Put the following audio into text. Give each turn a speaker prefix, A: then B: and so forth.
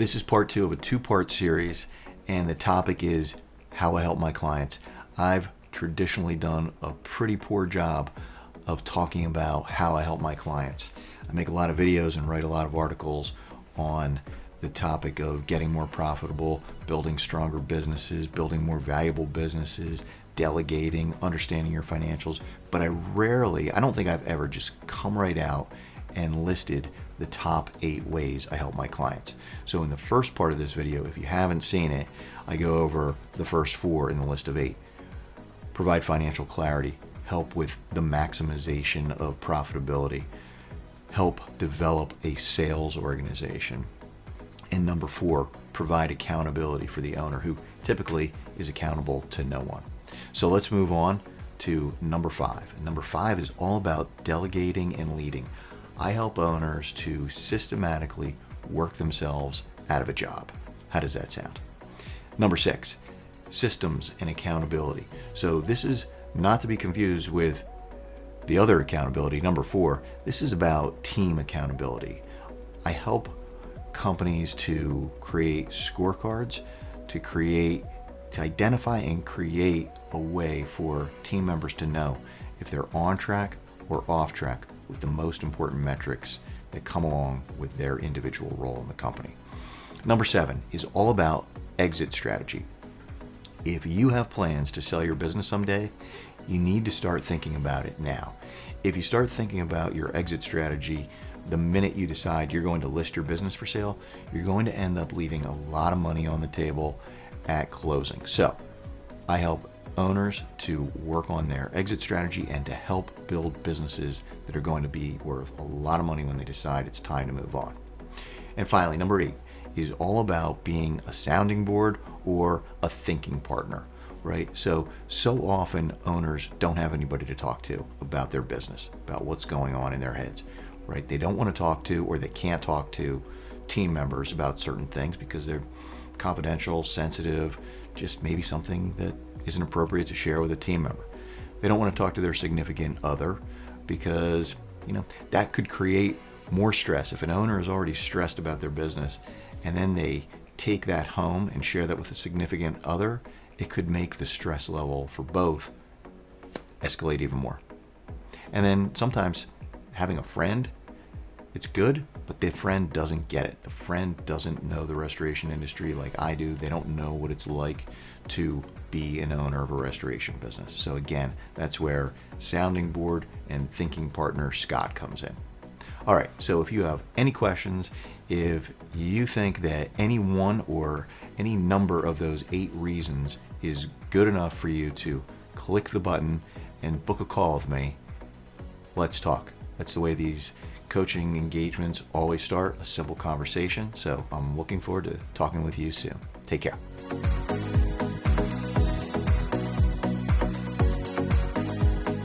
A: This is part 2 of a 2-part series, and the topic is how I help my clients. I've traditionally done a pretty poor job of talking about how I help my clients. I make a lot of videos and write a lot of articles on the topic of getting more profitable, building stronger businesses, building more valuable businesses, delegating, understanding your financials, but I don't think I've ever just come right out and listed the top 8 ways I help my clients. So in the first part of this video, if you haven't seen it, I go over the first 4 in the list of 8. Provide financial clarity, help with the maximization of profitability, help develop a sales organization. And number 4, provide accountability for the owner, who typically is accountable to no one. So let's move on to number 5. And number 5 is all about delegating and leading. I help owners to systematically work themselves out of a job. How does that sound? Number 6, systems and accountability. So this is not to be confused with the other accountability, number 4. This is about team accountability. I help companies to create scorecards, to identify and create a way for team members to know if they're on track or off track with the most important metrics that come along with their individual role in the company. Number 7 is all about exit strategy. If you have plans to sell your business someday, you need to start thinking about it now. If you start thinking about your exit strategy the minute you decide you're going to list your business for sale, you're going to end up leaving a lot of money on the table at closing. So I help owners to work on their exit strategy and to help build businesses that are going to be worth a lot of money when they decide it's time to move on. And finally, number 8 is all about being a sounding board or a thinking partner, right? So often owners don't have anybody to talk to about their business, about what's going on in their heads, right? They don't want to talk to, or they can't talk to team members about certain things because they're confidential, sensitive, just maybe something that isn't appropriate to share with a team member. They don't want to talk to their significant other because, that could create more stress. If an owner is already stressed about their business and then they take that home and share that with a significant other, it could make the stress level for both escalate even more. And then sometimes having a friend, it's good, but the friend doesn't get it. The friend doesn't know the restoration industry like I do. They don't know what it's like to be an owner of a restoration business. So again, that's where sounding board and thinking partner Scott comes in. All right, so if you have any questions, if you think that any one or any number of those 8 reasons is good enough for you to click the button and book a call with me, let's talk. That's the way these coaching engagements always start, a simple conversation. So I'm looking forward to talking with you soon. Take care.